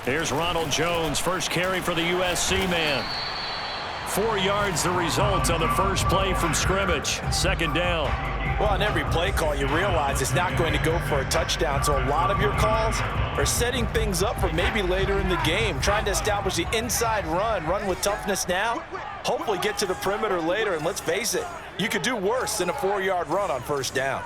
Here's Ronald Jones, first carry for the USC man. 4 yards the result on the first play from scrimmage. Second down. Well, on every play call, you realize it's not going to go for a touchdown, so a lot of your calls are setting things up for maybe later in the game, trying to establish the inside run with toughness now, hopefully get to the perimeter later, and let's face it, you could do worse than a 4-yard run on first down.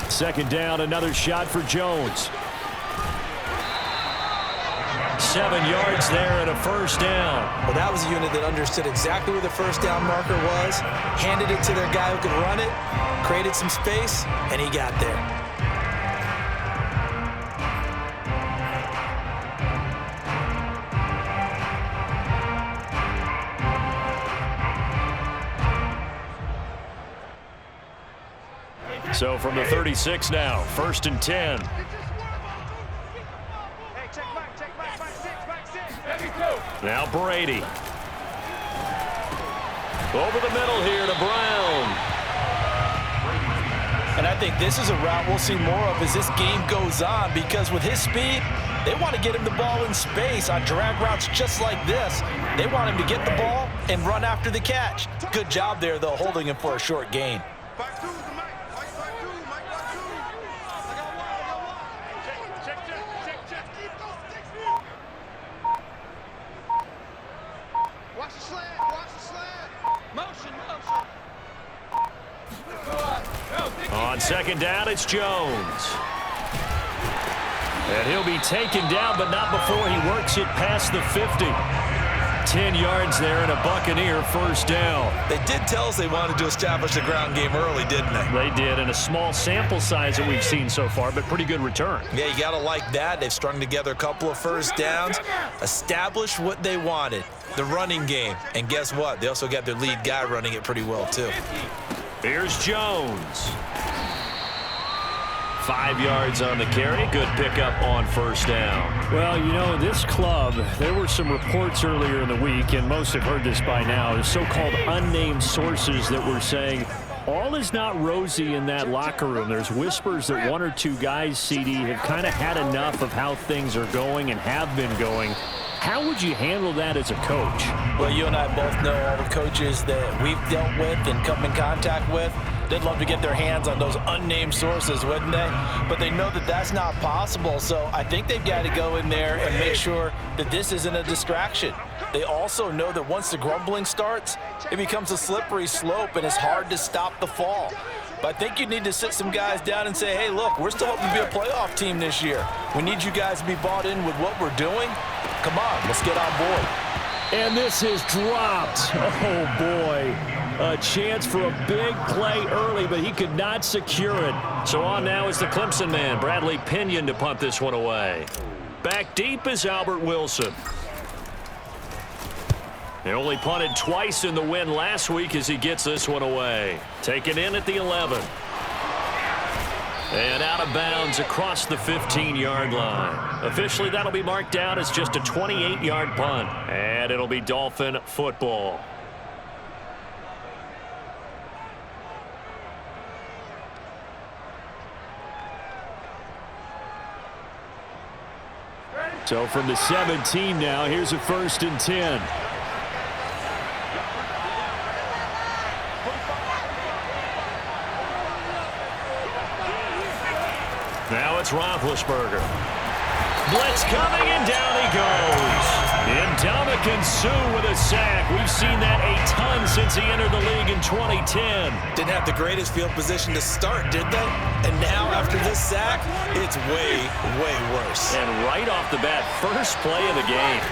Second down, another shot for Jones. 7 yards there and a first down. Well, that was a unit that understood exactly where the first down marker was, handed it to their guy who could run it, created some space, and he got there. So from the 36 now, 1st and 10. Now Brady. Over the middle here to Brown. And I think this is a route we'll see more of as this game goes on, because with his speed, they want to get him the ball in space on drag routes just like this. They want him to get the ball and run after the catch. Good job there, though, holding him for a short gain. On second down, it's Jones. And he'll be taken down, but not before he works it past the 50. 10 yards there and a Buccaneer first down. They did tell us they wanted to establish the ground game early, didn't they? They did, in a small sample size that we've seen so far, but pretty good return. Yeah, you got to like that. They've strung together a couple of first downs, established what they wanted, the running game. And guess what? They also got their lead guy running it pretty well, too. Here's Jones. 5 yards on the carry. Good pickup on first down. Well, you know, this club, there were some reports earlier in the week, and most have heard this by now, the so-called unnamed sources that were saying all is not rosy in that locker room. There's whispers that 1 or 2 guys, CD, have kind of had enough of how things are going and have been going. How would you handle that as a coach? Well, you and I both know all the coaches that we've dealt with and come in contact with. They'd love to get their hands on those unnamed sources, wouldn't they? But they know that that's not possible, so I think they've got to go in there and make sure that this isn't a distraction. They also know that once the grumbling starts, it becomes a slippery slope and it's hard to stop the fall. But I think you need to sit some guys down and say, hey, look, we're still hoping to be a playoff team this year. We need you guys to be bought in with what we're doing. Come on, let's get on board. And this is dropped. Oh, boy. A chance for a big play early, but he could not secure it. So on now is the Clemson man, Bradley Pinion, to punt this one away. Back deep is Albert Wilson. He only punted twice in the win last week as he gets this one away. Taken in at the 11. And out of bounds across the 15-yard line. Officially, that'll be marked down as just a 28-yard punt. And it'll be Dolphin football. So from the 17 now, here's a 1st and 10. Now it's Roethlisberger. Blitz coming, and down he goes. Ndamukong Suh with a sack. We've seen that a ton since he entered the league in 2010. Didn't have the greatest field position to start, did they? And now, after this sack, it's way, way worse. And right off the bat, first play of the game.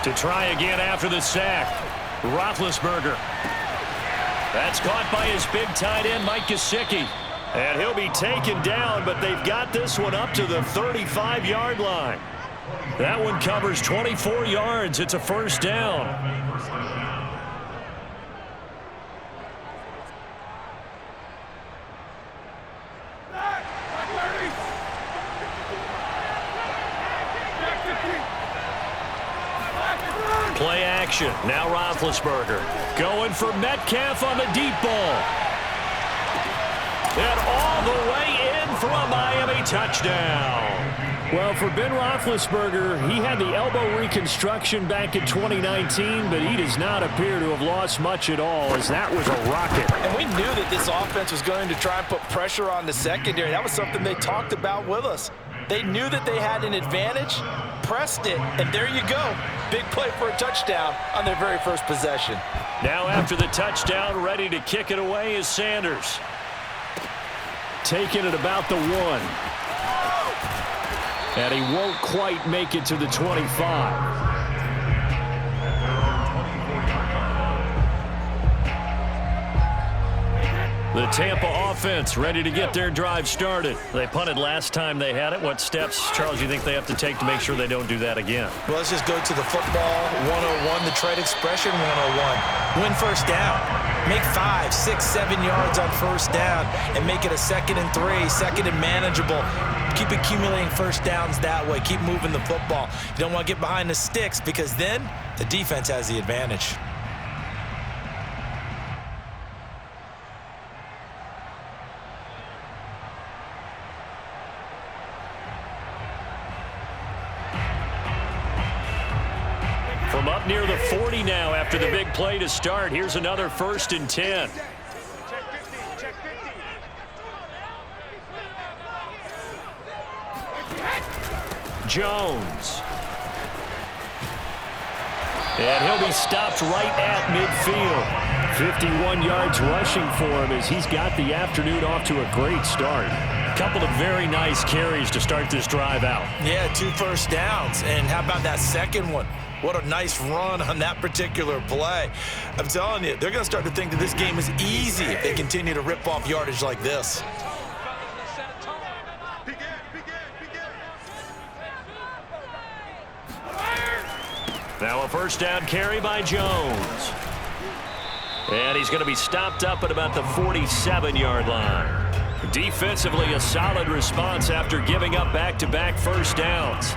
To try again after the sack, Roethlisberger. That's caught by his big tight end, Mike Gesicki. And he'll be taken down, but they've got this one up to the 35-yard line. That one covers 24 yards. It's a first down. Play action. action. Now Roethlisberger going for Metcalf on the deep ball. And all the way in for a Miami touchdown. Well, for Ben Roethlisberger, he had the elbow reconstruction back in 2019, but he does not appear to have lost much at all, as that was a rocket. And we knew that this offense was going to try and put pressure on the secondary. That was something they talked about with us. They knew that they had an advantage, pressed it, and there you go. Big play for a touchdown on their very first possession. Now after the touchdown, ready to kick it away is Sanders. Taking it about the 1. And he won't quite make it to the 25. The Tampa offense ready to get their drive started. They punted last time they had it. What steps, Charles, you think they have to take to make sure they don't do that again? Well, let's just go to the football 101, the trade expression 101. Win first down. Make 5, 6, 7 yards on first down and make it a 2nd and 3, 2nd and manageable. Keep accumulating first downs that way. Keep moving the football. You don't want to get behind the sticks because then the defense has the advantage. From up near the 40 now after the big play to start. Here's another 1st and 10. Jones. And he'll be stopped right at midfield. 51 yards rushing for him as he's got the afternoon off to a great start. Couple of very nice carries to start this drive out. Yeah, 2 first downs. And how about that second one? What a nice run on that particular play. I'm telling you, they're going to start to think that this game is easy if they continue to rip off yardage like this. Now a first down carry by Jones. And he's going to be stopped up at about the 47-yard line. Defensively, a solid response after giving up back-to-back first downs.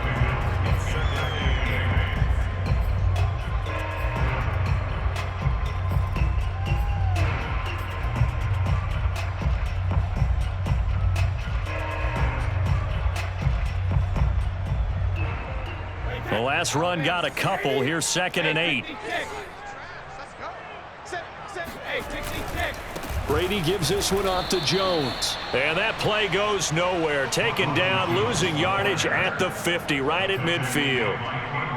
The last run got a couple. Here's 2nd and 8. Brady gives this one off to Jones. And that play goes nowhere. Taken down, losing yardage at the 50, right at midfield.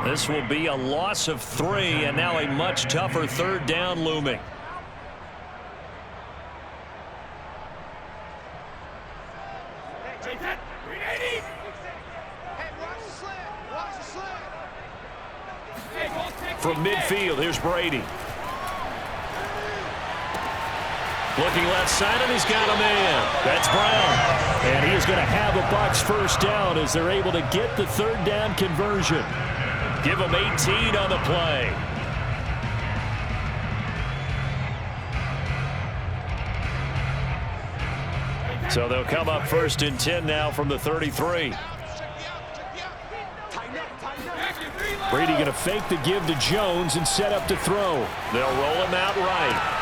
This will be a loss of 3, and now a much tougher 3rd down looming. From midfield, here's Brady. Looking left side, and he's got a man. That's Brown. And he is going to have a Bucs first down as they're able to get the 3rd down conversion. Give him 18 on the play. So they'll come up 1st and 10 now from the 33. Brady going to fake the give to Jones and set up to throw. They'll roll him out right.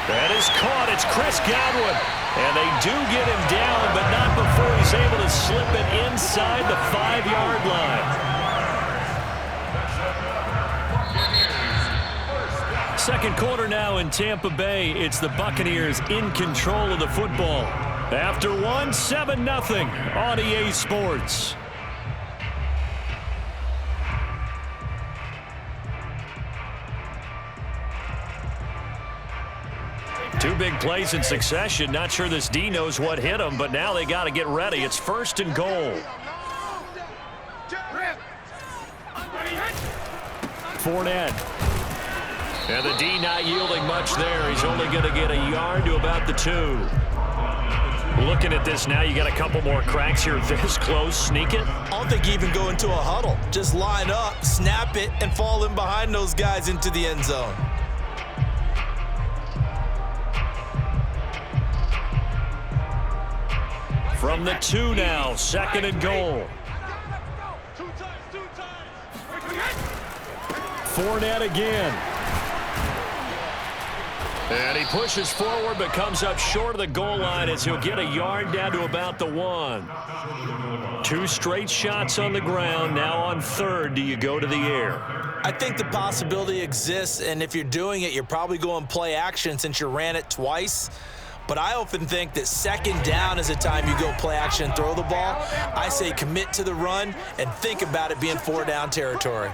That is caught. It's Chris Godwin. And they do get him down, but not before he's able to slip it inside the 5-yard line. Second quarter now in Tampa Bay. It's the Buccaneers in control of the football. After 1, 7-0 on EA Sports. Two big plays in succession. Not sure this D knows what hit him, but now they got to get ready. It's 1st and goal. Fournette. And the D not yielding much there. He's only going to get a yard to about the 2. Looking at this now, you got a couple more cracks here this close. Sneak it. I don't think you even go into a huddle. Just line up, snap it, and fall in behind those guys into the end zone. From the 2 now, 2nd and goal. Fournette again. And he pushes forward but comes up short of the goal line as he'll get a yard down to about the 1. 2 straight shots on the ground. Now on third, do you go to the air? I think the possibility exists, and if you're doing it, you're probably going play action since you ran it twice. But I often think that second down is a time you go play action and throw the ball. I say commit to the run and think about it being 4-down territory.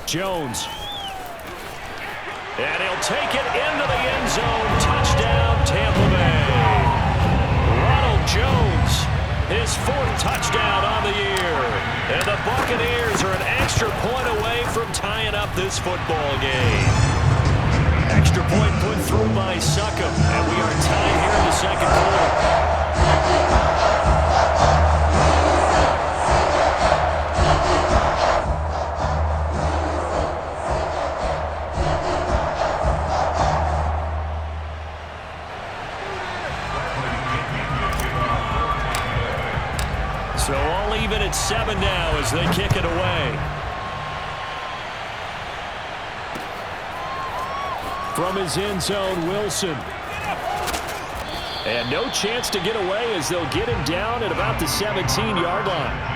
Jones. And he'll take it into the end zone. Touchdown, Tampa Bay. Ronald Jones, his 4th touchdown on the year. And the Buccaneers are an extra point away from tying up this football game. Extra point put through by Succop. And we are tied here in the second quarter. So all even at 7 now as they kick it away. From his end zone, Wilson. And no chance to get away as they'll get him down at about the 17-yard line.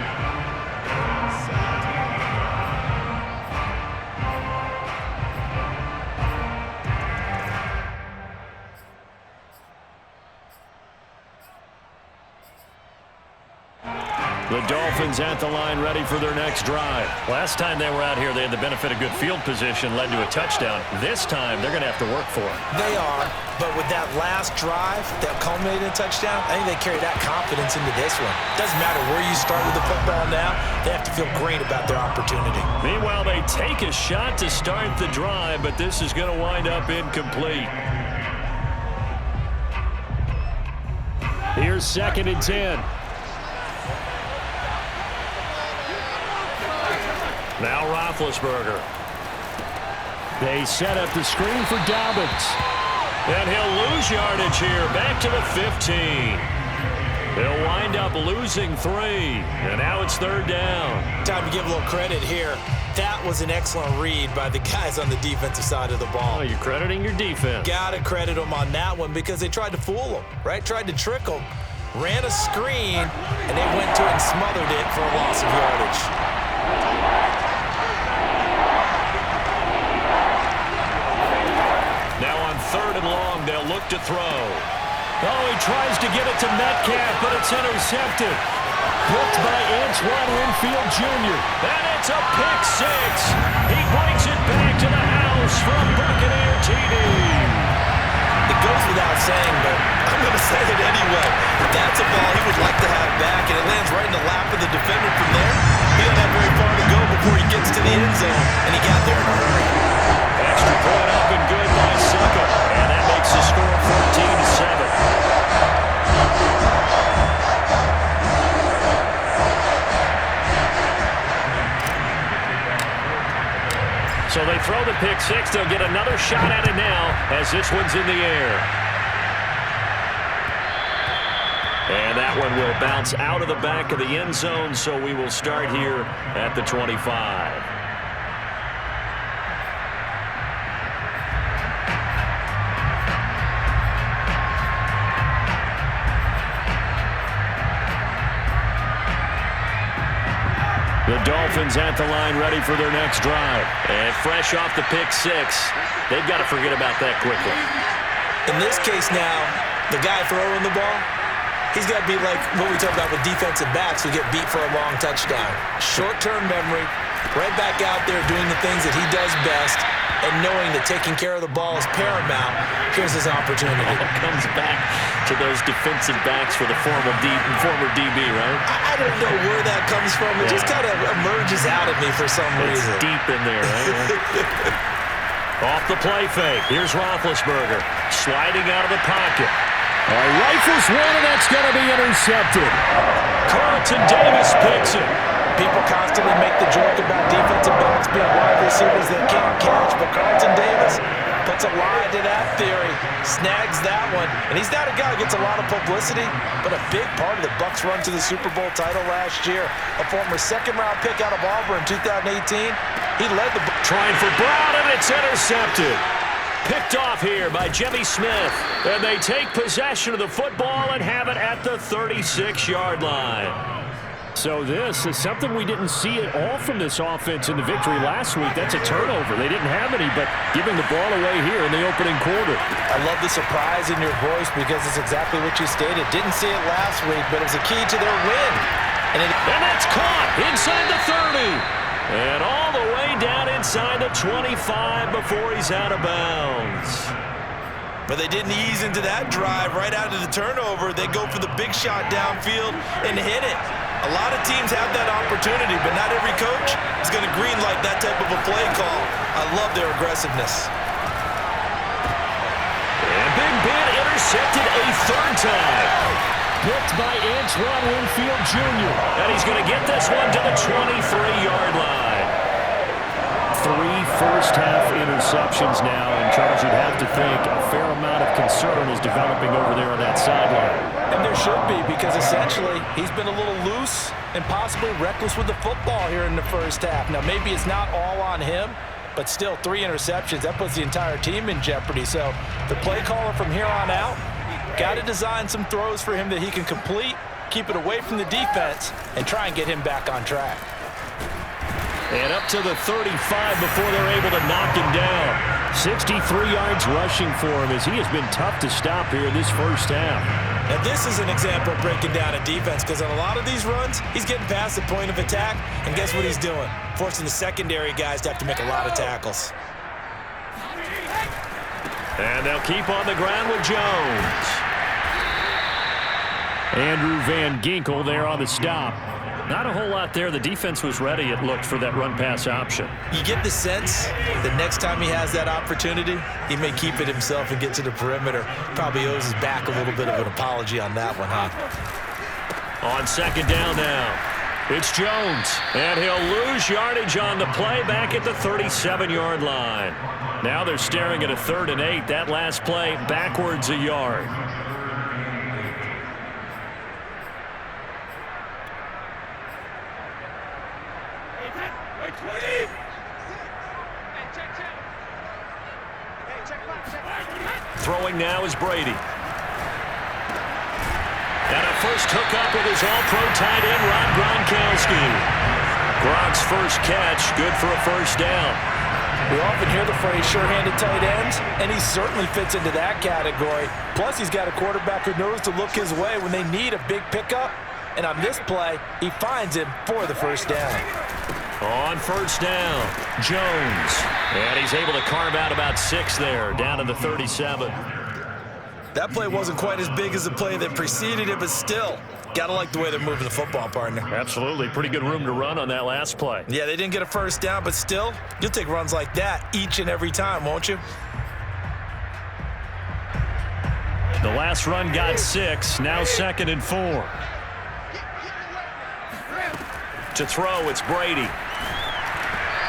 The Dolphins at the line ready for their next drive. Last time they were out here, they had the benefit of good field position, led to a touchdown. This time, they're going to have to work for it. They are, but with that last drive that culminated in a touchdown, I think they carry that confidence into this one. Doesn't matter where you start with the football now, they have to feel great about their opportunity. Meanwhile, they take a shot to start the drive, but this is going to wind up incomplete. Here's 2nd and 10. Now Roethlisberger. They set up the screen for Dobbins. And he'll lose yardage here. Back to the 15. They'll wind up losing 3. And now it's 3rd down. Time to give a little credit here. That was an excellent read by the guys on the defensive side of the ball. Oh, you're crediting your defense. Got to credit them on that one because they tried to fool them, right? Tried to trick them. Ran a screen, and they went to it and smothered it for a loss of yardage. Now on 3rd and long, they'll look to throw. Oh, he tries to get it to Metcalf, but it's intercepted. Blocked by Antoine Winfield Jr. And it's a pick 6. He brings it back to the house from Buccaneer TD. It goes without saying, but I'm going to say it anyway. That's a ball he would like to have back, and it lands right in the lap of the defender from there. He doesn't have very far to go before he gets to the end zone, and he got there in a hurry. Extra point up and good by Succop, and that makes the score 14-7. So they throw the pick 6. They'll get another shot at it now as this one's in the air. And that one will bounce out of the back of the end zone, so we will start here at the 25. The Dolphins at the line ready for their next drive. And fresh off the pick 6, they've got to forget about that quickly. In this case now, the guy throwing the ball, he's got to be like what we talked about with defensive backs who get beat for a long touchdown. Short-term memory, right back out there doing the things that he does best, and knowing that taking care of the ball is paramount. Here's his opportunity. It comes back to those defensive backs for the former DB, right? I don't know where that comes from. It just kind of emerges out of me for some reason. It's deep in there, right? Off the play fake. Here's Roethlisberger sliding out of the pocket. Rifles one, and that's going to be intercepted. Carlton Davis picks it. People constantly make the joke about defensive backs being wide receivers that can't catch, but Carlton Davis puts a lie to that theory, snags that one, and he's not a guy who gets a lot of publicity, but a big part of the Bucs' run to the Super Bowl title last year. A former second-round pick out of Auburn in 2018, he led the trying for Brown, and it's intercepted. Picked off here by Jimmy Smith, and they take possession of the football and have it at the 36-yard line. So this is something we didn't see at all from this offense in the victory last week. That's a turnover. They didn't have any, but giving the ball away here in the opening quarter. I love the surprise in your voice because it's exactly what you stated. Didn't see it last week, but it was a key to their win. And that's caught inside the 30. And all the way down inside the 25 before he's out of bounds. But they didn't ease into that drive right out of the turnover. They go for the big shot downfield and hit it. A lot of teams have that opportunity, but not every coach is going to greenlight that type of a play call. I love their aggressiveness. And Big Ben intercepted a third time. Picked by Antoine Winfield Jr. And he's going to get this one to the 23-yard line. 3 first-half interceptions now, and Charles, you'd have to think a fair amount of concern is developing over there on that sideline. And there should be, because essentially he's been a little loose and possibly reckless with the football here in the first half. Now, maybe it's not all on him, but still 3 interceptions. That puts the entire team in jeopardy. So the play caller from here on out got to design some throws for him that he can complete, keep it away from the defense, and try and get him back on track. And up to the 35 before they're able to knock him down. 63 yards rushing for him as he has been tough to stop here this first half. Now this is an example of breaking down a defense, because on a lot of these runs, he's getting past the point of attack, and guess what he's doing? Forcing the secondary guys to have to make a lot of tackles. And they'll keep on the ground with Jones. Andrew Van Ginkel there on the stop. Not a whole lot there. The defense was ready, it looked, for that run-pass option. You get the sense that next time he has that opportunity, he may keep it himself and get to the perimeter. Probably owes his back a little bit of an apology on that one, huh? On second down now, it's Jones. And he'll lose yardage on the play back at the 37-yard line. Now they're staring at a 3rd and 8. That last play backwards a yard. Throwing now is Brady. And a first hookup with his all-pro tight end, Rob Gronkowski. Gronk's first catch, good for a first down. We often hear the phrase sure-handed tight ends, and he certainly fits into that category. Plus, he's got a quarterback who knows to look his way when they need a big pickup. And on this play, he finds him for the first down. On first down, Jones. And he's able to carve out about 6 there, down to the 37. That play wasn't quite as big as the play that preceded it, but still, gotta like the way they're moving the football, partner. Absolutely. Pretty good room to run on that last play. Yeah, they didn't get a first down, but still, you'll take runs like that each and every time, won't you? The last run got 6, now 2nd and 4. To throw, it's Brady.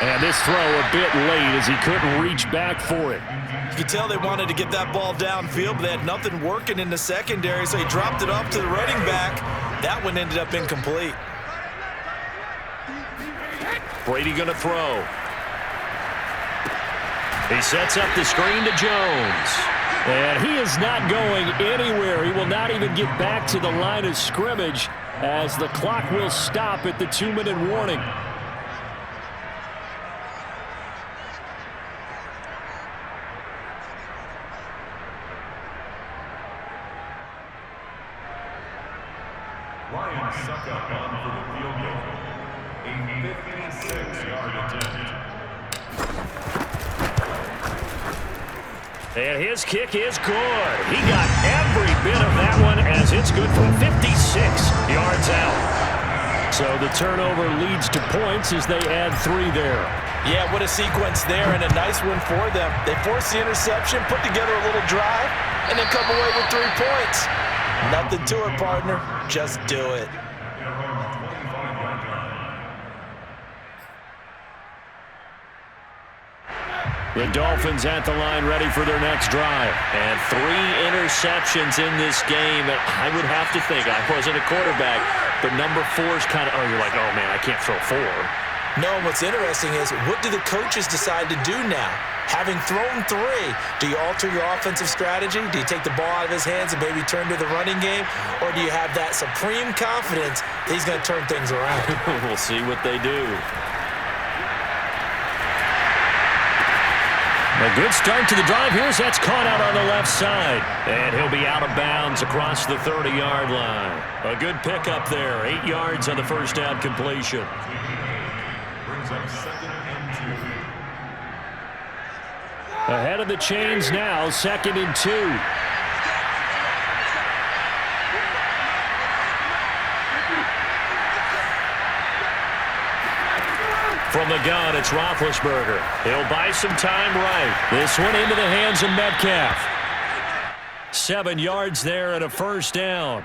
And this throw a bit late as he couldn't reach back for it. You could tell they wanted to get that ball downfield, but they had nothing working in the secondary, so he dropped it off to the running back. That one ended up incomplete. Brady going to throw. He sets up the screen to Jones. And he is not going anywhere. He will not even get back to the line of scrimmage as the clock will stop at the 2-minute warning. Lions suck up on for the field goal. A 56-yard attempt. And his kick is good. He got every bit of that one as it's good from 56 yards out. So the turnover leads to points as they add 3 there. Yeah, what a sequence there, and a nice one for them. They force the interception, put together a little drive, and then come away with 3 points. Nothing to it, partner. Just do it. The Dolphins at the line ready for their next drive. And 3 interceptions in this game. I would have to think, I wasn't a quarterback, but number 4 is kind of, you're like, oh, man, I can't throw 4. No, what's interesting is, what do the coaches decide to do now? Having thrown 3, do you alter your offensive strategy? Do you take the ball out of his hands and maybe turn to the running game? Or do you have that supreme confidence that he's going to turn things around? We'll see what they do. A good start to the drive. That's caught out on the left side. And he'll be out of bounds across the 30-yard line. A good pickup there. 8 yards on the first down completion. Brings up 2nd and 2. Ahead of the chains now, 2nd and 2. From the gun, it's Roethlisberger. He'll buy some time right. This one into the hands of Metcalf. 7 yards there and a first down.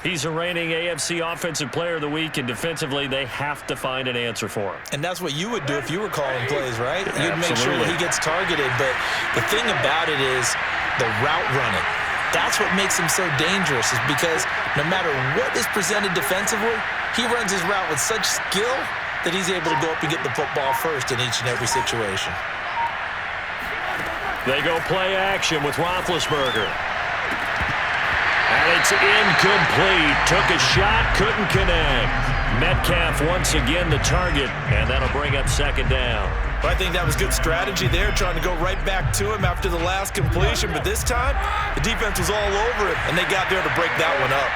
He's a reigning AFC Offensive Player of the Week, and defensively, they have to find an answer for him. And that's what you would do if you were calling plays, right? Yeah, you'd make sure that he gets targeted. But the thing about it is the route running. That's what makes him so dangerous, is because no matter what is presented defensively, he runs his route with such skill that he's able to go up and get the football first in each and every situation. They go play action with Roethlisberger. And it's incomplete. Took a shot, couldn't connect. Metcalf once again the target, and that'll bring up 2nd down. Well, I think that was good strategy there, trying to go right back to him after the last completion. But this time, the defense was all over it, and they got there to break that one up.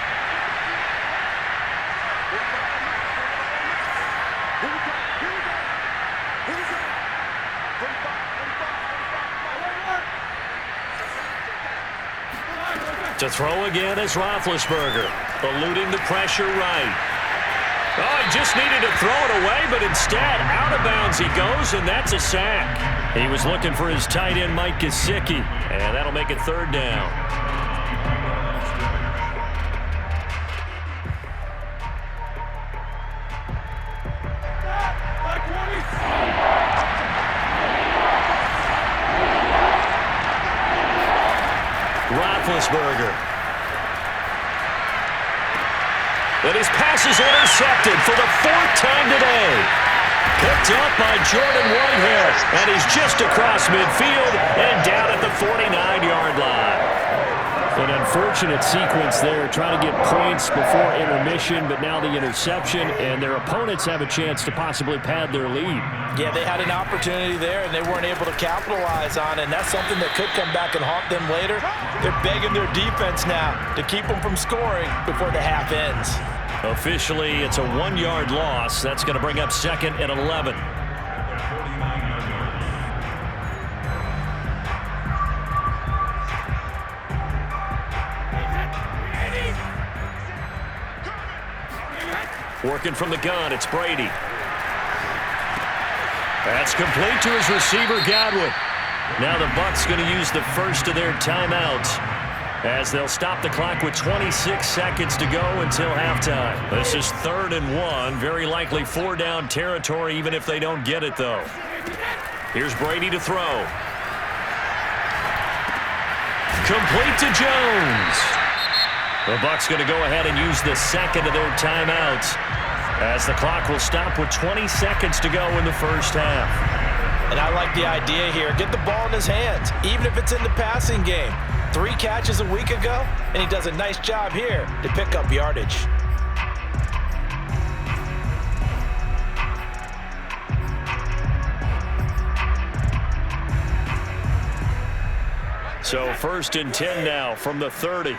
To throw again is Roethlisberger, eluding the pressure right. Oh, he just needed to throw it away, but instead, out of bounds he goes, and that's a sack. He was looking for his tight end, Mike Gesicki, and that'll make it 3rd down. Roethlisberger. But his pass is intercepted for the 4th time today. Picked up by Jordan Whitehead, and he's just across midfield and down at the 49-yard line. An unfortunate sequence there, trying to get points before intermission, but now the interception, and their opponents have a chance to possibly pad their lead. Yeah, they had an opportunity there, and they weren't able to capitalize on it, and that's something that could come back and haunt them later. They're begging their defense now to keep them from scoring before the half ends. Officially, it's a 1-yard loss. That's going to bring up 2nd and 11. Working from the gun, it's Brady. That's complete to his receiver, Godwin. Now the Bucs going to use the first of their timeouts as they'll stop the clock with 26 seconds to go until halftime. This is 3rd and 1, very likely 4-down territory, even if they don't get it, though. Here's Brady to throw. Complete to Jones. The Bucs going to go ahead and use the 2nd of their timeouts as the clock will stop with 20 seconds to go in the first half. And I like the idea here. Get the ball in his hands, even if it's in the passing game. 3 catches a week ago, and he does a nice job here to pick up yardage. So 1st and 10 now from the 30.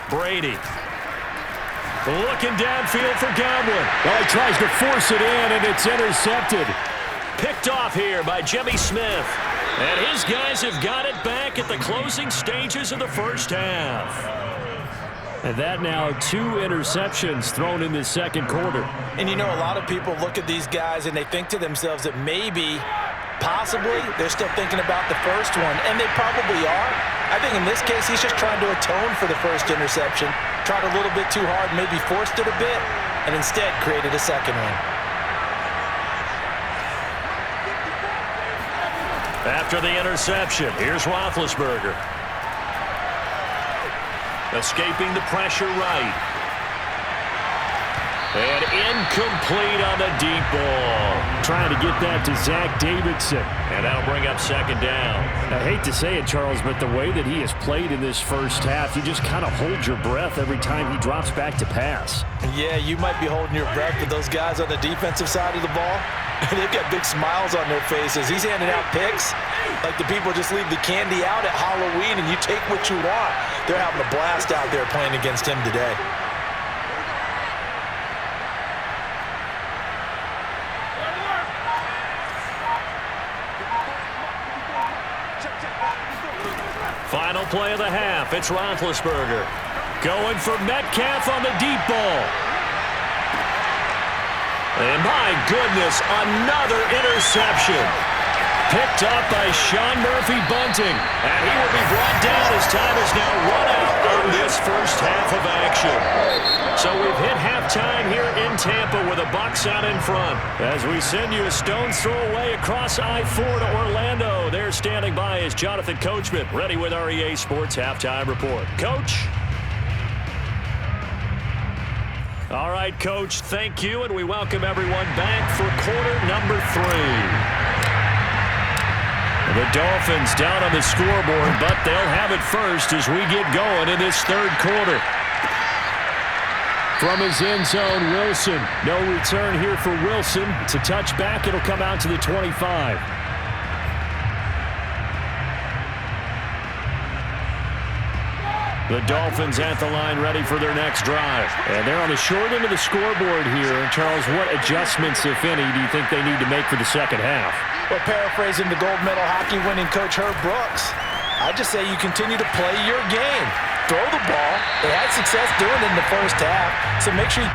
Brady. Looking downfield for Godwin. Well, he tries to force it in, and it's intercepted. Picked off here by Jimmy Smith. And his guys have got it back at the closing stages of the first half. And that now 2 interceptions thrown in the 2nd quarter. And you know, a lot of people look at these guys and they think to themselves that maybe Possibly, they're still thinking about the first one, and they probably are. I think in this case, he's just trying to atone for the first interception, tried a little bit too hard, maybe forced it a bit, and instead created a second one. After the interception, here's Roethlisberger. Escaping the pressure right. And incomplete on the deep ball. Trying to get that to Zach Davidson. And that'll bring up second down. I hate to say it, Charles, but the way that he has played in this first half, you just kind of hold your breath every time he drops back to pass. Yeah, you might be holding your breath, but those guys on the defensive side of the ball, they've got big smiles on their faces. He's handing out picks like the people just leave the candy out at Halloween and you take what you want. They're having a blast out there playing against him today. Final play of the half. It's Roethlisberger. Going for Metcalf on the deep ball. And my goodness, another interception. Picked up by Sean Murphy-Bunting. And he will be brought down as time is now run out on this first half of action. So we've hit halftime here in Tampa with the Bucs out in front. As we send you a stone's throw away across I-4 to Orlando. There standing by is Jonathan Coachman, ready with our EA Sports Halftime Report. Coach? All right, Coach, thank you, and we welcome everyone back for quarter number 3. The Dolphins down on the scoreboard, but they'll have it first as we get going in this third quarter. From his end zone, Wilson. No return here for Wilson. It's a touchback. It'll come out to the 25. The Dolphins at the line ready for their next drive. And they're on the short end of the scoreboard here. Charles, what adjustments, if any, do you think they need to make for the second half? Well, paraphrasing the gold medal hockey winning coach Herb Brooks, I just say you continue to play your game. Throw the ball. They had success doing it in the first half, so make sure you...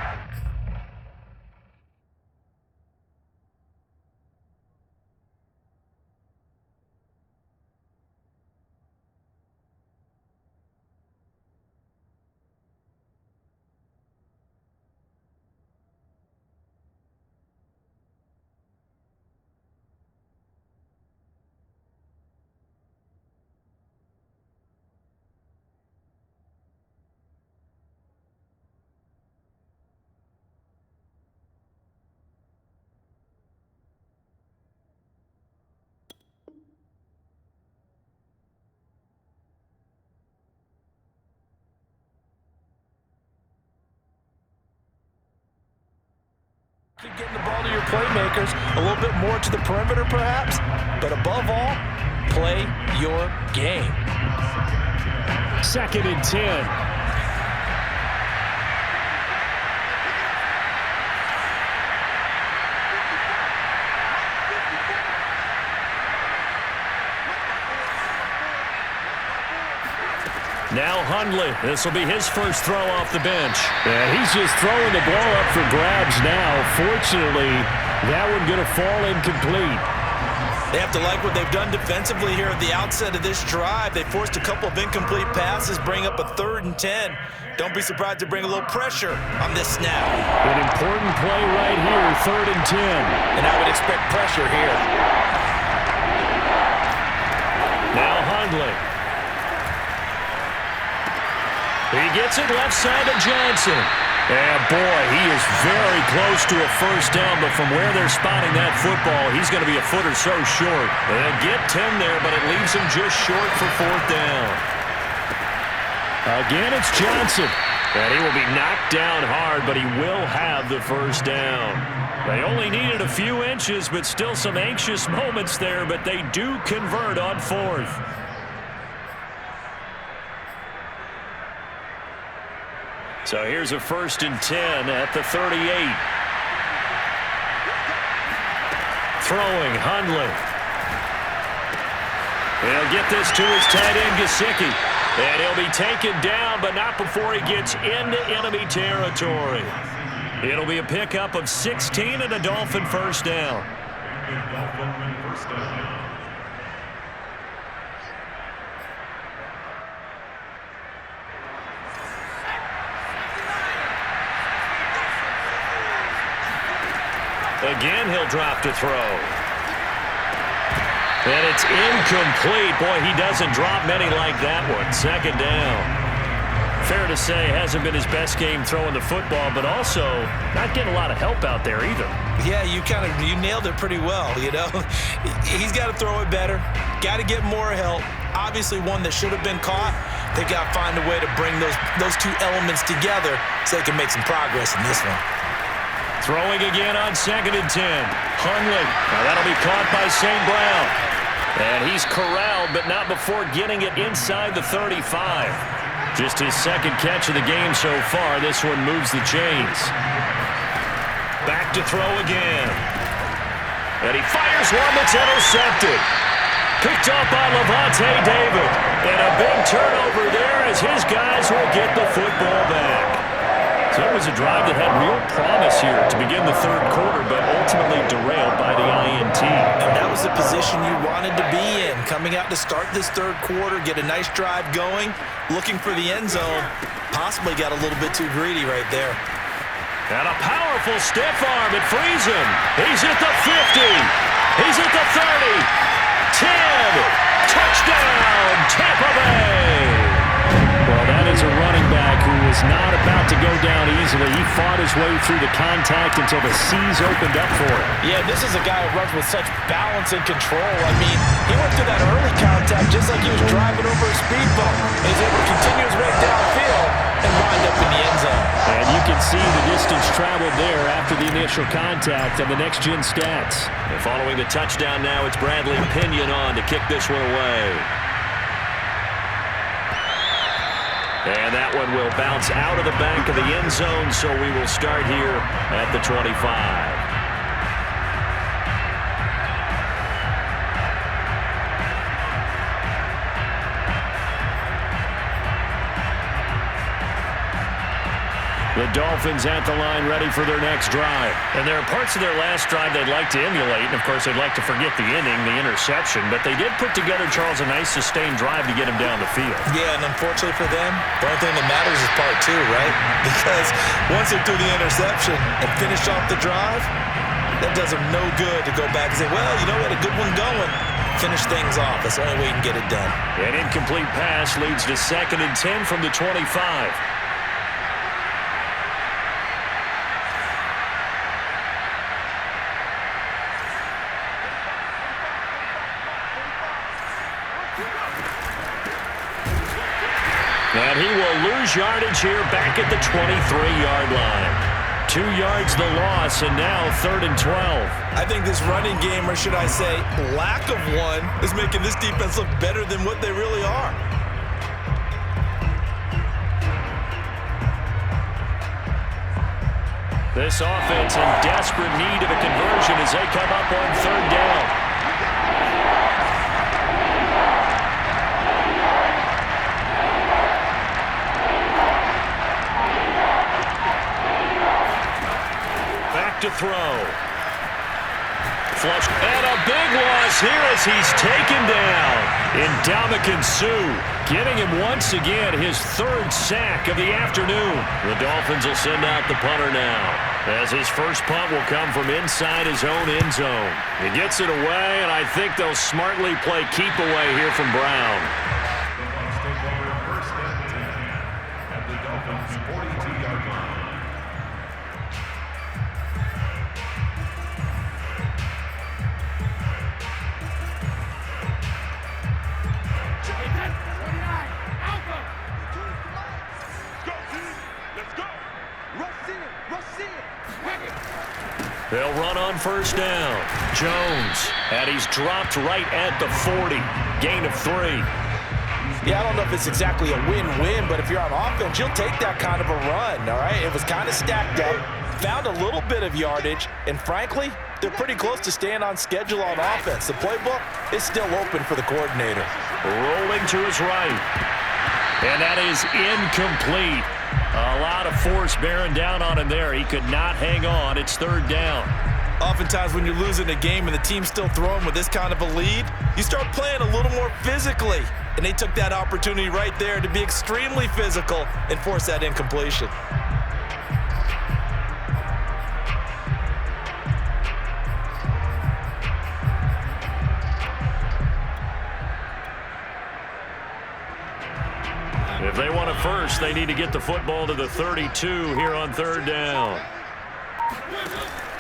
Keep getting the ball to your playmakers, a little bit more to the perimeter perhaps, but above all, play your game. 2nd and 10. Now Hundley. This will be his first throw off the bench. Yeah, he's just throwing the ball up for grabs now. Fortunately, that one going to fall incomplete. They have to like what they've done defensively here at the outset of this drive. They forced a couple of incomplete passes, bring up a 3rd and 10. Don't be surprised to bring a little pressure on this snap. An important play right here, 3rd and 10. And I would expect pressure here. Now Hundley. He gets it left side to Johnson. And boy, he is very close to a first down, but from where they're spotting that football, he's going to be a foot or so short. They'll get 10 there, but it leaves him just short for 4th down. Again, it's Johnson. And he will be knocked down hard, but he will have the first down. They only needed a few inches, but still some anxious moments there, but they do convert on 4th. So here's a 1st and 10 at the 38. Throwing Hundley. He'll get this to his tight end, Gesicki. And he'll be taken down, but not before he gets into enemy territory. It'll be a pickup of 16 and a Dolphin first down. the Dolphins first down. Again, he'll drop to throw. And it's incomplete. Boy, he doesn't drop many like that one. Second down. Fair to say, hasn't been his best game throwing the football, but also not getting a lot of help out there either. Yeah, you nailed it pretty well, you know. He's got to throw it better. Got to get more help. Obviously one that should have been caught. They've got to find a way to bring those two elements together so they can make some progress in this one. Throwing again on 2nd and 10. Hundley. Now that'll be caught by St. Brown. And he's corralled, but not before getting it inside the 35. Just his second catch of the game so far. This one moves the chains. Back to throw again. And he fires one that's intercepted. Picked up by Levante David. And a big turnover there as his guys will get the football back. So it was a drive that had real promise here to begin the third quarter, but ultimately derailed by the INT. And that was the position you wanted to be in. Coming out to start this third quarter, get a nice drive going, looking for the end zone. Possibly got a little bit too greedy right there. And a powerful stiff arm. It frees him. He's at the 50. He's at the 30. 10. Touchdown, Tampa Bay. Well, that is a running back who is not about to go down easily. He fought his way through the contact until the seas opened up for him. Yeah, this is a guy who runs with such balance and control. I mean, he went through that early contact just like he was driving over a speed bump. He's able to continue his way downfield and wind up in the end zone. And you can see the distance traveled there after the initial contact on the next-gen stats. And following the touchdown now, it's Bradley Pinion on to kick this one away. And that one will bounce out of the back of the end zone, so we will start here at the 25. The Dolphins at the line ready for their next drive. And there are parts of their last drive they'd like to emulate, and of course they'd like to forget the inning, the interception, but they did put together, Charles, a nice sustained drive to get him down the field. Yeah, and unfortunately for them, the only thing that matters is part two, right? Because once they threw the interception and finished off the drive, that does them no good to go back and say, well, you know, we had a good one going. Finish things off. That's the only way you can get it done. An incomplete pass leads to 2nd and 10 from the 25. And he will lose yardage here back at the 23-yard line. 2 yards the loss, and now 3rd and 12. I think this running game, or should I say lack of one, is making this defense look better than what they really are. This offense in desperate need of a conversion as they come up on 3rd down. To throw. Flush. And a big loss here as he's taken down. Ndamukong Suh getting him once again his 3rd sack of the afternoon. The Dolphins will send out the punter now, as his first punt will come from inside his own end zone. He gets it away, and I think they'll smartly play keep away here from Brown. The Bucs take over 1st and 10 at the Dolphins' 42-yard line. They'll run on 1st down. Jones, and he's dropped right at the 40. Gain of 3. Yeah, I don't know if it's exactly a win-win, but if you're on offense, you'll take that kind of a run, all right? It was kind of stacked up, found a little bit of yardage, and frankly, they're pretty close to staying on schedule on offense. The playbook is still open for the coordinator. Rolling to his right. And that is incomplete. A lot of force bearing down on him there. He could not hang on. It's 3rd down. Oftentimes when you're losing a game and the team's still throwing with this kind of a lead, you start playing a little more physically. And they took that opportunity right there to be extremely physical and force that incompletion. If they want a first, they need to get the football to the 32 here on third down.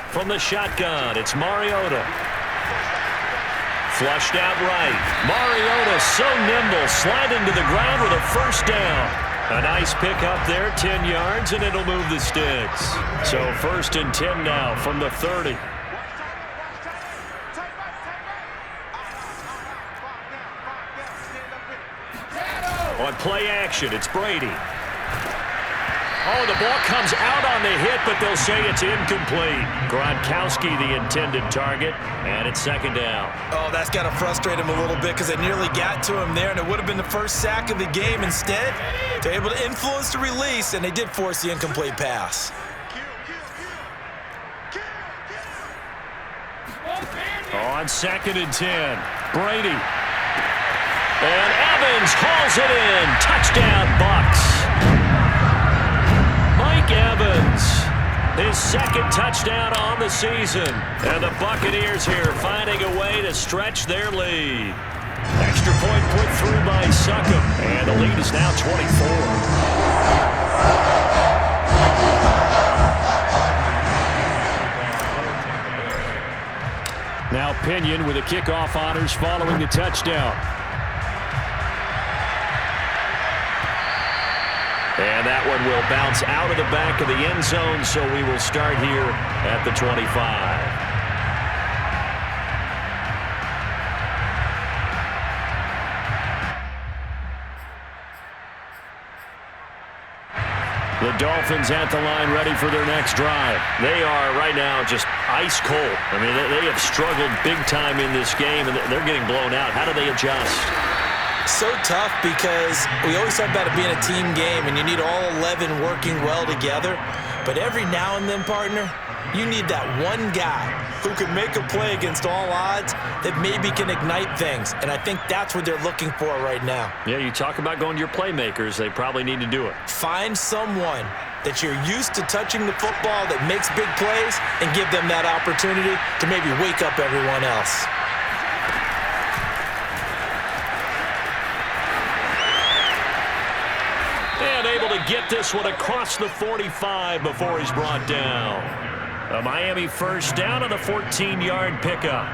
From the shotgun, it's Mariota. Flushed out right. Mariota so nimble, sliding to the ground with a first down. A nice pick up there, 10 yards, and it'll move the sticks. So 1st and 10 now from the 30. On play action, it's Brady. Oh, the ball comes out on the hit, but they'll say it's incomplete. Gronkowski, the intended target, and it's 2nd down. Oh, that's got to frustrate him a little bit because they nearly got to him there, and it would have been the first sack of the game. Instead, they're able to influence the release, and they did force the incomplete pass. On 2nd and 10, Brady. And Evans hauls it in. Touchdown, Bucs. Mike Evans, his 2nd touchdown on the season. And the Buccaneers here finding a way to stretch their lead. Extra point put through by Succop. And the lead is now 24. Now Pinion with the kickoff honors following the touchdown. And that one will bounce out of the back of the end zone, so we will start here at the 25. The Dolphins at the line ready for their next drive. They are right now just ice cold. I mean, they have struggled big time in this game, and they're getting blown out. How do they adjust? So tough because we always talk about it being a team game and you need all 11 working well together. But every now and then, partner, you need that one guy who can make a play against all odds that maybe can ignite things. And I think that's what they're looking for right now. Yeah, you talk about going to your playmakers. They probably need to do it. Find someone that you're used to touching the football that makes big plays and give them that opportunity to maybe wake up everyone else. Able to get this one across the 45 before he's brought down. A Miami first down on a 14-yard pickup.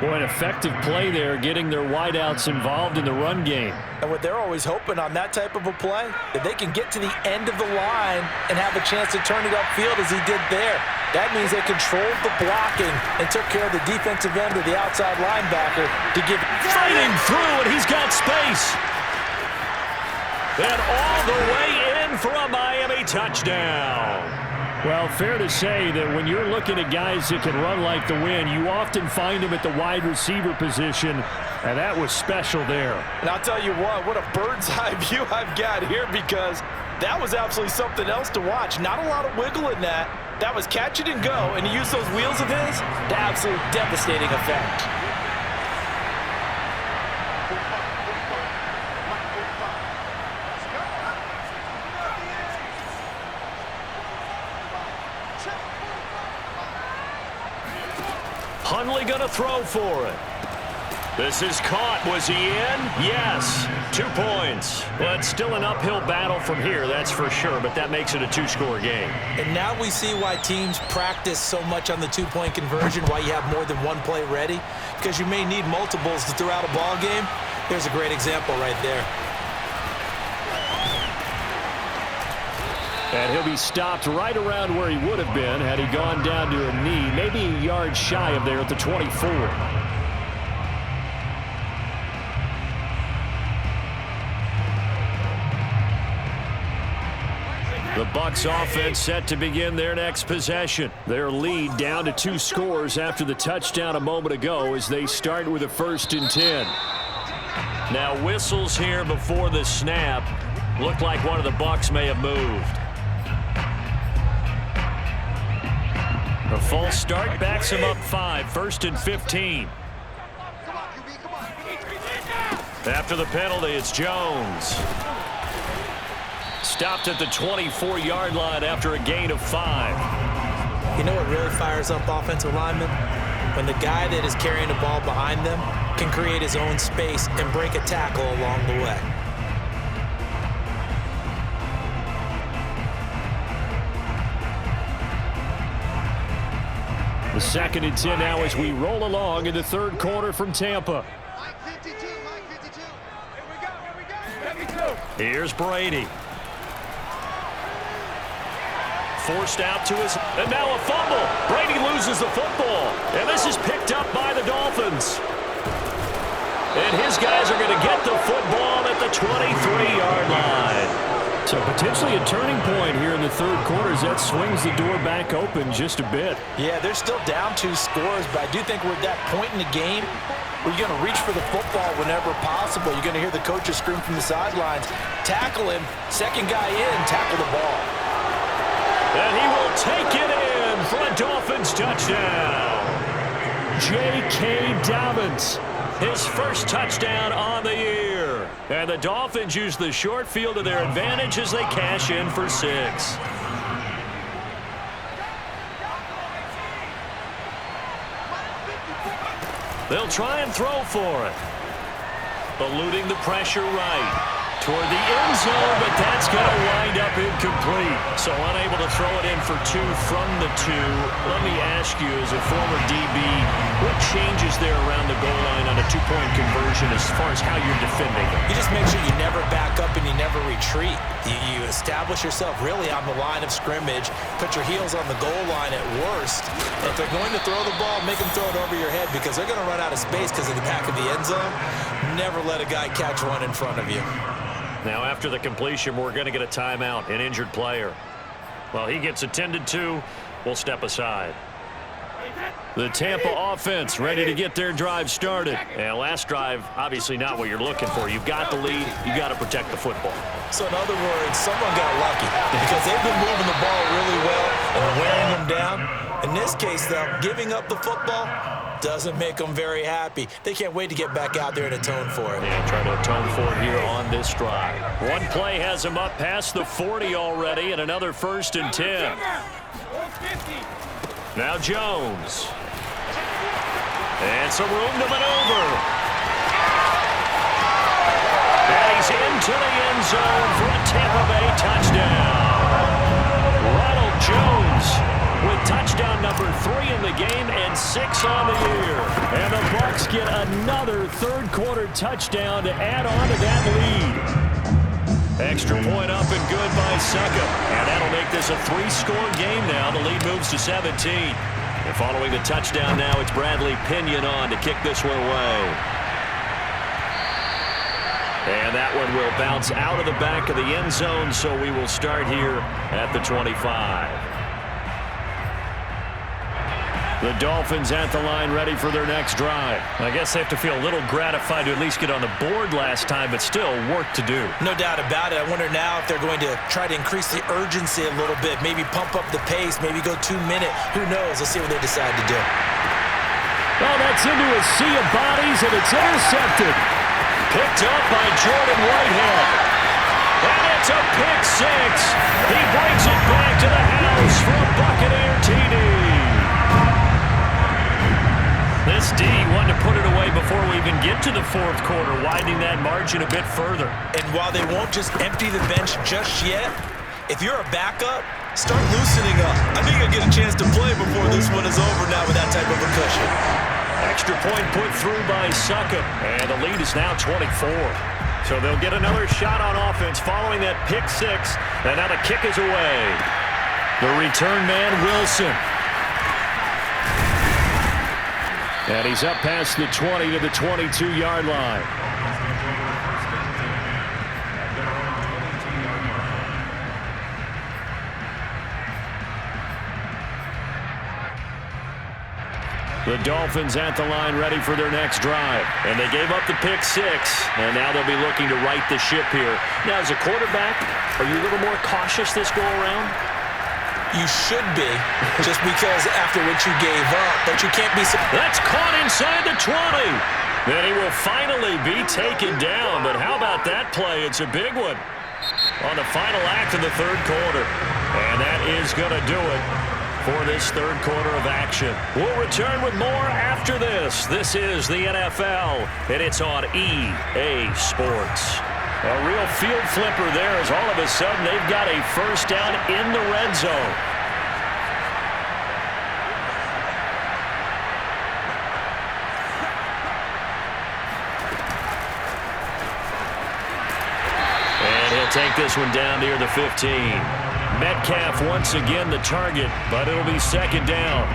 Boy, an effective play there, getting their wideouts involved in the run game. And what they're always hoping on that type of a play, that they can get to the end of the line and have a chance to turn it upfield as he did there. That means they controlled the blocking and took care of the defensive end of the outside linebacker to give fighting through, and he's got space. And all the way in for a Miami touchdown. Well, fair to say that when you're looking at guys that can run like the wind, you often find them at the wide receiver position, and that was special there. And I'll tell you what a bird's eye view I've got here because that was absolutely something else to watch. Not a lot of wiggle in that. That was catch it and go, and he used those wheels of his to absolute devastating effect. Hundley going to throw for it. This is caught. Was he in? Yes. 2 points. But still an uphill battle from here, that's for sure. But that makes it a 2-score game. And now we see why teams practice so much on the 2-point conversion, why you have more than one play ready. Because you may need multiples throughout a ball game. Here's a great example right there. And he'll be stopped right around where he would have been had he gone down to a knee, maybe a yard shy of there at the 24. The Bucs offense set to begin their next possession. Their lead down to 2 scores after the touchdown a moment ago as they start with a 1st and 10. Now whistles here before the snap. Looked like one of the Bucs may have moved. A false start backs him up 5, 1st and 15. After the penalty, it's Jones. Stopped at the 24-yard line after a gain of 5. You know what really fires up offensive linemen? When the guy that is carrying the ball behind them can create his own space and break a tackle along the way. The 2nd and 10 now as we roll along in the third quarter from Tampa. Here's Brady. Forced out to his, and now a fumble. Brady loses the football, and this is picked up by the Dolphins. And his guys are going to get the football at the 23-yard line. So potentially a turning point here in the third quarter as that swings the door back open just a bit. Yeah, they're still down 2 scores, but I do think we're at that point in the game where you're going to reach for the football whenever possible. You're going to hear the coaches scream from the sidelines, tackle him, second guy in, tackle the ball. And he will take it in for a Dolphins touchdown. J.K. Dobbins. His first touchdown on the year. And the Dolphins use the short field to their advantage as they cash in for 6. They'll try and throw for it. Eluding the pressure right. Toward the end zone, but that's going to wind up incomplete. So unable to throw it in for 2 from the 2. Let me ask you, as a former DB, what changes there around the goal line on a 2-point conversion as far as how you're defending it? You just make sure you never back up and you never retreat. You establish yourself really on the line of scrimmage, put your heels on the goal line at worst. And if they're going to throw the ball, make them throw it over your head because they're going to run out of space because of the back of the end zone. Never let a guy catch one in front of you. Now, after the completion, we're going to get a timeout, an injured player. Well, he gets attended to. We'll step aside. The Tampa offense ready to get their drive started. And last drive, obviously not what you're looking for. You've got the lead. You've got to protect the football. So, in other words, someone got lucky because they've been moving the ball really well and wearing them down. In this case, though, giving up the football doesn't make them very happy. They can't wait to get back out there and atone for it. Yeah, try to atone for it here on this drive. One play has him up past the 40 already, and another 1st and 10. Now Jones. And some room to maneuver. And he's into the end zone for a Tampa Bay touchdown. Ronald Jones with touchdown number 3 in the game and 6 on the year. And the Bucs get another third quarter touchdown to add on to that lead. Extra point up and good by Suckup. And that'll make this a 3-score game now. The lead moves to 17. And following the touchdown now, it's Bradley Pinion on to kick this one away. And that one will bounce out of the back of the end zone, so we will start here at the 25. The Dolphins at the line ready for their next drive. I guess they have to feel a little gratified to at least get on the board last time, but still work to do. No doubt about it. I wonder now if they're going to try to increase the urgency a little bit, maybe pump up the pace, maybe go 2-minute. Who knows? Let's see what they decide to do. Well, that's into a sea of bodies, and it's intercepted. Picked up by Jordan Whitehead. And it's a pick 6. He brings it back to the house for a Buccaneer TD. This D wanted to put it away before we even get to the fourth quarter, widening that margin a bit further. And while they won't just empty the bench just yet, if you're a backup, start loosening up. I think you'll get a chance to play before this one is over now with that type of a cushion. Extra point put through by Suckup, and the lead is now 24. So they'll get another shot on offense following that pick 6, and now the kick is away. The return man, Wilson. And he's up past the 20 to the 22-yard line. The Dolphins at the line ready for their next drive. And they gave up the pick 6, and now they'll be looking to right the ship here. Now, as a quarterback, are you a little more cautious this go-around? You should be, just because after what you gave up, but you can't be... That's caught inside the 20. Then he will finally be taken down, but how about that play? It's a big one on the final act of the third quarter. And that is going to do it for this third quarter of action. We'll return with more after this. This is the NFL, and it's on EA Sports. A real field flipper there as all of a sudden they've got a first down in the red zone. And he'll take this one down near the 15. Metcalf once again the target, but it'll be second down.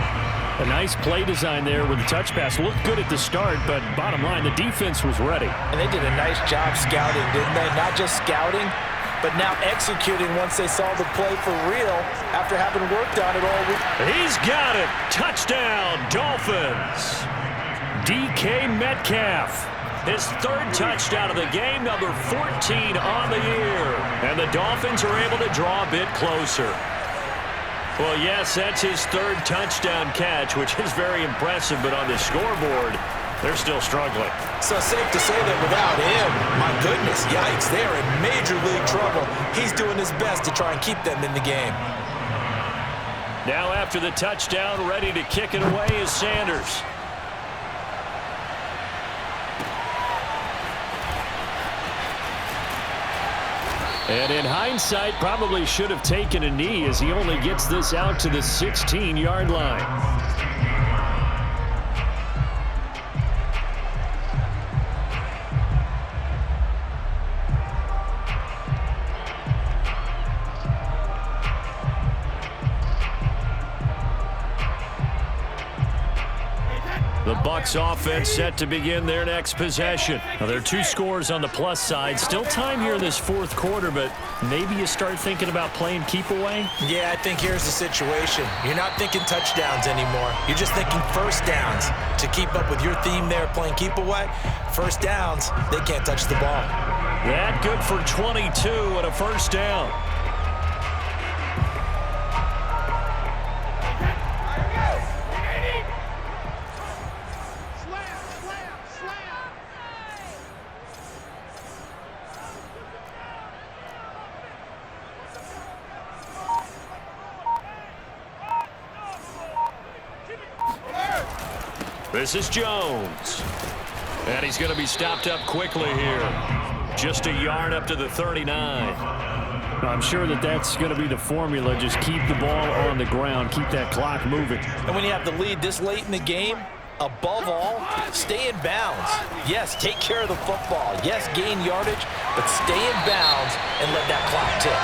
A nice play design there with the touch pass. Looked good at the start, but bottom line, the defense was ready. And they did a nice job scouting, didn't they? Not just scouting, but now executing once they saw the play for real after having worked on it all week. He's got it. Touchdown, Dolphins. DK Metcalf. His third touchdown of the game, number 14 on the year. And the Dolphins are able to draw a bit closer. Well, yes, that's his third touchdown catch, which is very impressive, but on the scoreboard, they're still struggling. So safe to say that without him, my goodness, yikes, they're in major league trouble. He's doing his best to try and keep them in the game. Now after the touchdown, ready to kick it away is Sanders. And in hindsight, probably should have taken a knee as he only gets this out to the 16-yard line. The Bucs offense set to begin their next possession. Now, there are two scores on the plus side. Still time here in this fourth quarter, but maybe you start thinking about playing keep away? Yeah, I think here's the situation. You're not thinking touchdowns anymore. You're just thinking first downs. To keep up with your theme there, playing keep away, first downs, they can't touch the ball. That good for 22 and a first down. This is Jones. And he's going to be stopped up quickly here. Just a yard up to the 39. I'm sure that that's going to be the formula. Just keep the ball on the ground. Keep that clock moving. And when you have the lead this late in the game, above all, stay in bounds. Yes, take care of the football. Yes, gain yardage, but stay in bounds and let that clock tick.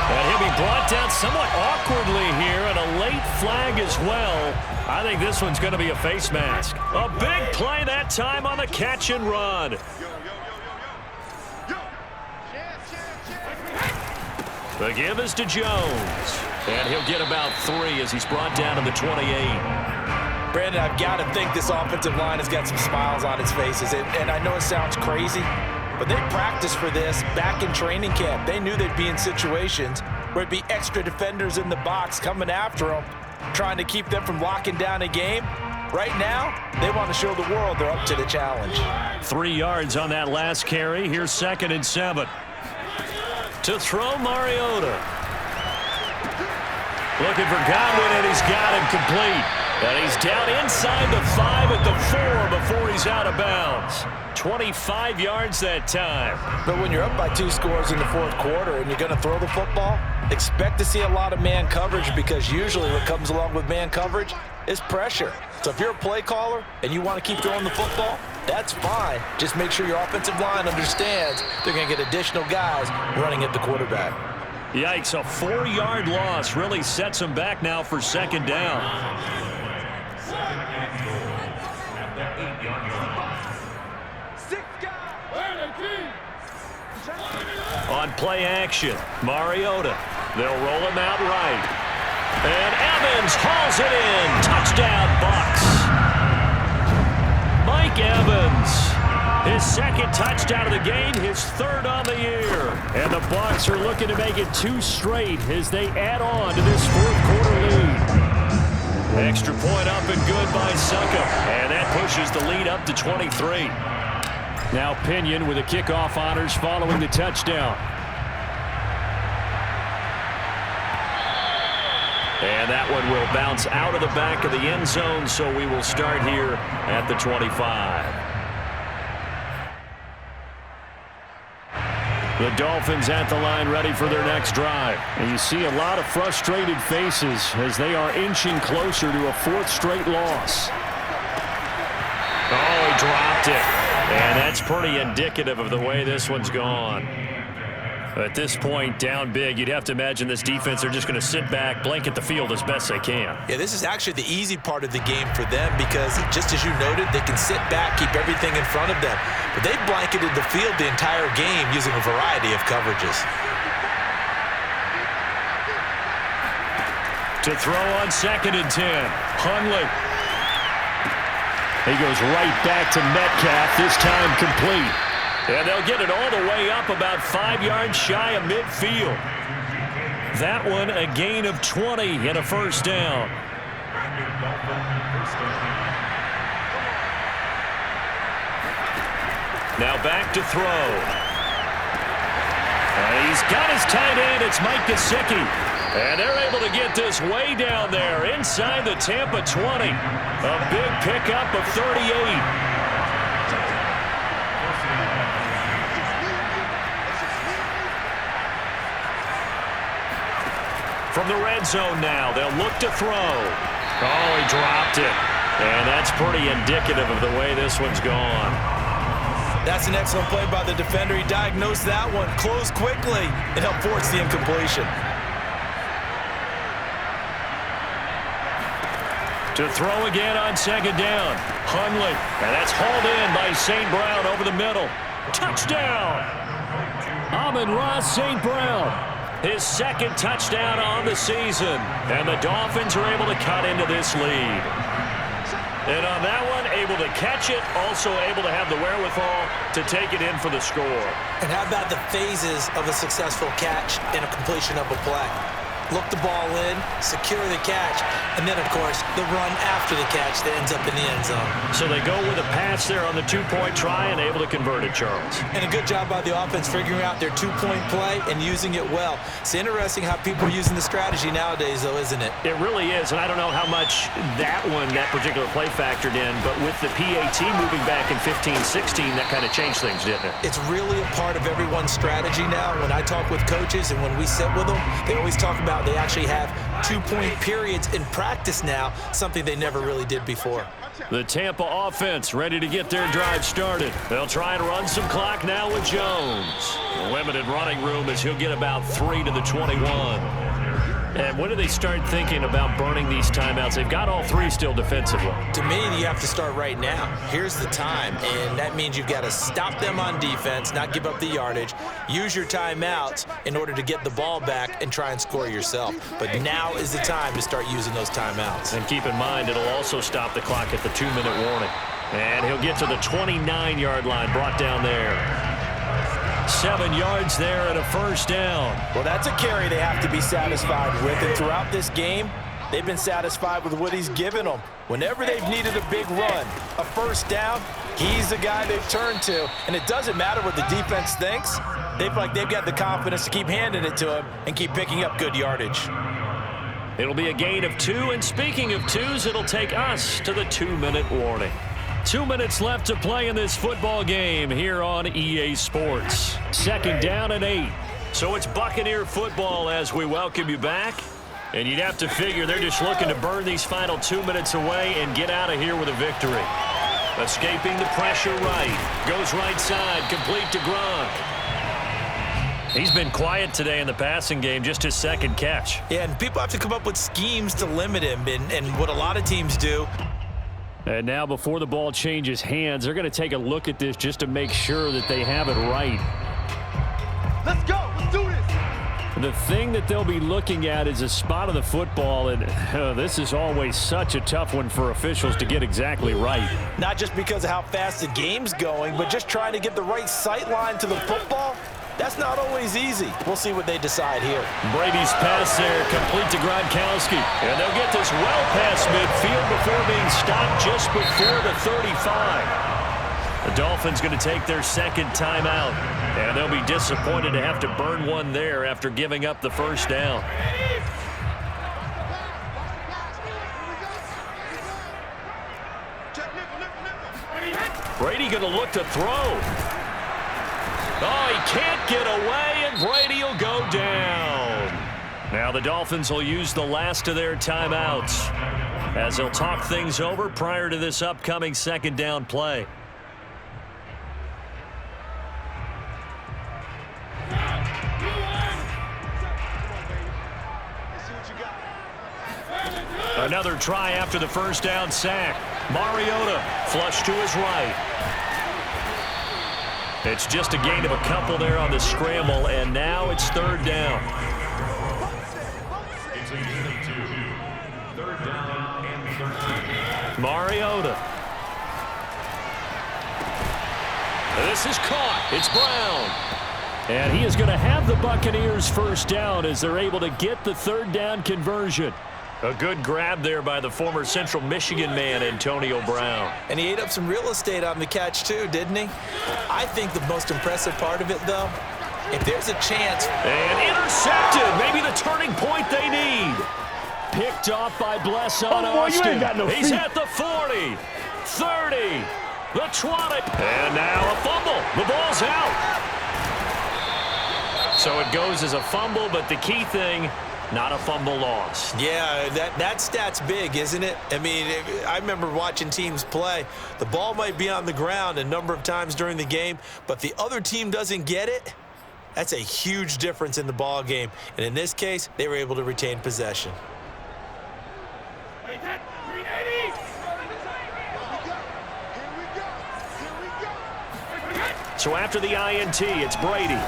And he'll be brought down somewhat awkwardly here, and a late flag as well. I think this one's going to be a face mask. A big play that time on the catch and run. The give is to Jones. And he'll get about 3 as he's brought down to the 28. Brandon, I've got to think this offensive line has got some smiles on its faces. And I know it sounds crazy, but they practiced for this back in training camp. They knew they'd be in situations where it'd be extra defenders in the box coming after them, trying to keep them from locking down a game. Right now, they want to show the world they're up to the challenge. 3 yards on that last carry. Here's 2nd and 7. To throw, Mariota. Looking for Godwin, and he's got him complete. And he's down inside the 5 at the 4 before he's out of bounds. 25 yards that time. But when you're up by 2 scores in the fourth quarter and you're going to throw the football, expect to see a lot of man coverage, because usually what comes along with man coverage is pressure. So if you're a play caller and you want to keep throwing the football, that's fine. Just make sure your offensive line understands they're going to get additional guys running at the quarterback. Yikes, a 4-yard loss really sets them back now for 2nd down. On play action, Mariota. They'll roll him out right. And Evans hauls it in. Touchdown, Bucs. Mike Evans His second touchdown of the game, his third on the year. And the Bucs are looking to make it 2 straight as they add on to this fourth quarter lead. Extra point up and good by Suckup. And that pushes the lead up to 23. Now Pinion with the kickoff honors following the touchdown. And that one will bounce out of the back of the end zone, so we will start here at the 25. The Dolphins at the line ready for their next drive. And you see a lot of frustrated faces as they are inching closer to a 4th straight loss. Oh, he dropped it. And that's pretty indicative of the way this one's gone. At this point, down big, you'd have to imagine this defense are just going to sit back, blanket the field as best they can. Yeah, this is actually the easy part of the game for them because, just as you noted, they can sit back, keep everything in front of them. But they've blanketed the field the entire game using a variety of coverages. To throw on 2nd and 10, Hundley. He goes right back to Metcalf, this time complete. And they'll get it all the way up about 5 yards shy of midfield. That one a gain of 20 and a first down. Now back to throw. He's got his tight end. It's Mike Gesicki. And they're able to get this way down there inside the Tampa 20. A big pickup of 38. From the red zone now, they'll look to throw. Oh, he dropped it. And that's pretty indicative of the way this one's gone. That's an excellent play by the defender. He diagnosed that one, closed quickly, and helped force the incompletion. To throw again on 2nd down. Hundley. And that's hauled in by St. Brown over the middle. Touchdown! Amon-Ra St. Brown. His 2nd touchdown on the season. And the Dolphins are able to cut into this lead. And on that one, able to catch it, also able to have the wherewithal to take it in for the score. And how about the phases of a successful catch and a completion of a play? Look the ball in, secure the catch, and then, of course, the run after the catch that ends up in the end zone. So they go with a pass there on the 2-point try and able to convert it, Charles. And a good job by the offense figuring out their 2-point play and using it well. It's interesting how people are using the strategy nowadays, though, isn't it? It really is, and I don't know how much that particular play factored in, but with the PAT moving back in 15-16, that kind of changed things, didn't it? It's really a part of everyone's strategy now. When I talk with coaches and when we sit with them, they always talk about they actually have 2-point periods in practice now, something they never really did before. The Tampa offense ready to get their drive started. They'll try and run some clock now with Jones. Limited running room as he'll get about 3 to the 21. And when do they start thinking about burning these timeouts? They've got all 3 still defensively. To me, you have to start right now. Here's the time, and that means you've got to stop them on defense, not give up the yardage, use your timeouts in order to get the ball back and try and score yourself. But now is the time to start using those timeouts. And keep in mind, it'll also stop the clock at the 2-minute warning. And he'll get to the 29-yard line, brought down there. 7 yards there and a first down. Well, that's a carry they have to be satisfied with. And throughout this game, they've been satisfied with what he's given them. Whenever they've needed a big run, a first down, he's the guy they've turned to. And it doesn't matter what the defense thinks. They've got the confidence to keep handing it to him and keep picking up good yardage. It'll be a gain of 2. And speaking of 2s, it'll take us to the 2-minute warning. 2 minutes left to play in this football game here on EA Sports. 2nd down and 8. So it's Buccaneer football as we welcome you back. And you'd have to figure they're just looking to burn these final 2 minutes away and get out of here with a victory. Escaping the pressure right. Goes right side, complete to Gronk. He's been quiet today in the passing game, just his 2nd catch. Yeah, and people have to come up with schemes to limit him. And what a lot of teams do. And now before the ball changes hands, they're going to take a look at this just to make sure that they have it right. Let's go. Let's do this. The thing that they'll be looking at is a spot of the football, and this is always such a tough one for officials to get exactly right. Not just because of how fast the game's going, but just trying to get the right sight line to the football. That's not always easy. We'll see what they decide here. Brady's pass there, complete to Gronkowski. And they'll get this well past midfield before being stopped just before the 35. The Dolphins going to take their second timeout. And they'll be disappointed to have to burn one there after giving up the first down. Brady going to look to throw. Oh, he can't get away, and Brady will go down. Now the Dolphins will use the last of their timeouts as they'll talk things over prior to this upcoming second down play. Another try after the first down sack. Mariota flush to his right. It's just a gain of a couple there on the scramble, and now it's third down. It's a gain of 2. Third down and 13. Mariota. This is caught. It's Brown. And he is going to have the Buccaneers first down as they're able to get the third down conversion. A good grab there by the former Central Michigan man, Antonio Brown. And he ate up some real estate on the catch, too, didn't he? I think the most impressive part of it, though, if there's a chance. And intercepted. Maybe the turning point they need. Picked off by Bless on boy, Austin. you ain't got no He's at the 40, 30, the 20. And now a fumble. The ball's out. So it goes as a fumble, but the key thing, not a fumble loss. Yeah, that stat's big, isn't it? I mean, I remember watching teams play. The ball might be on the ground a number of times during the game, but the other team doesn't get it. That's a huge difference in the ball game. And in this case, they were able to retain possession. So after the INT, it's Brady.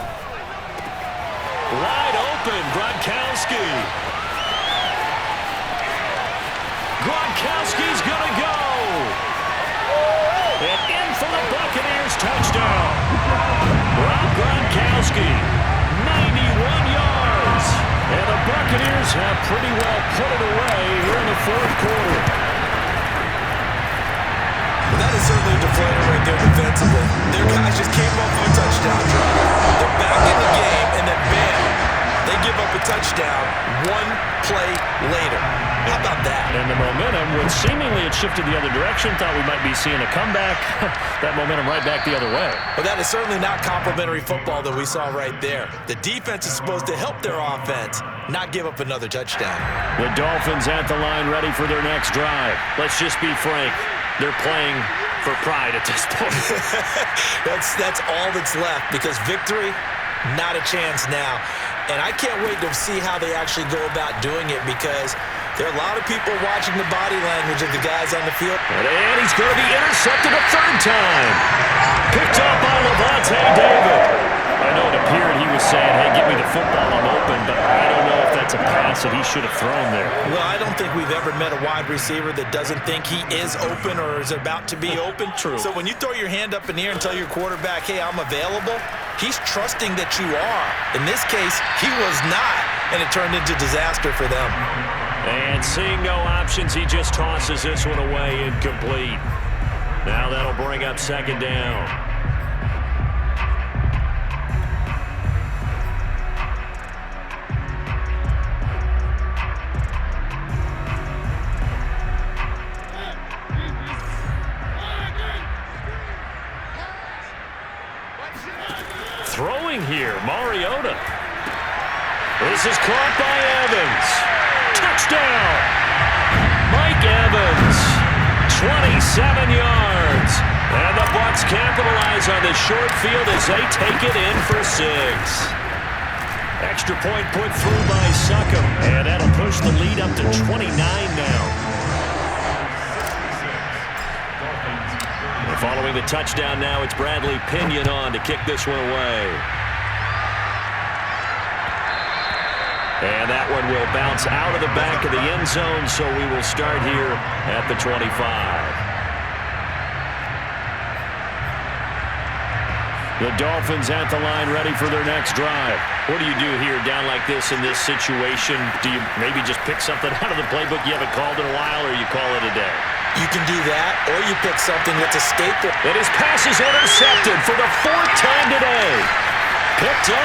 Wide open, Gronkowski. Gronkowski's gonna go. And in for the Buccaneers touchdown. Rob Gronkowski, 91 yards. And the Buccaneers have pretty well put it away here in the fourth quarter. Well, that is certainly a deflator right there defensively. Their guys just came up with a touchdown drive. They're back in the game, and then bam, they give up a touchdown one play later. How about that? And the momentum, when seemingly it shifted the other direction, thought we might be seeing a comeback. That momentum right back the other way. Well, that is certainly not complimentary football that we saw right there. The defense is supposed to help their offense, not give up another touchdown. The Dolphins at the line ready for their next drive. Let's just be frank. They're playing for pride at this point. That's all that's left, because victory, not a chance now. And I can't wait to see how they actually go about doing it, because there are a lot of people watching the body language of the guys on the field. And he's going to be intercepted a third time. Picked up by Levante David. I know it appeared he was saying, hey, give me the football, I'm open, but I don't know if that's a pass that he should have thrown there. Well, I don't think we've ever met a wide receiver that doesn't think he is open or is about to be open. True. So when you throw your hand up in the air and tell your quarterback, hey, I'm available, he's trusting that you are. In this case, he was not, and it turned into disaster for them. And seeing no options, he just tosses this one away incomplete. Now that'll bring up second down. Throwing here, Mariota. This is caught by Evans. Touchdown! Mike Evans, 27 yards. And the Bucs capitalize on the short field as they take it in for 6. Extra point put through by Succop. And that'll push the lead up to 29 now. Following the touchdown now, it's Bradley Pinion on to kick this one away. will bounce out of the back of the end zone, so we will start here at the 25. The Dolphins at the line, ready for their next drive. What do you do here down like this in this situation? Do you maybe just pick something out of the playbook you haven't called in a while, or you call it a day? You can do that, or you pick something that's a staple. And his pass is intercepted for the 4th time today. Picked up.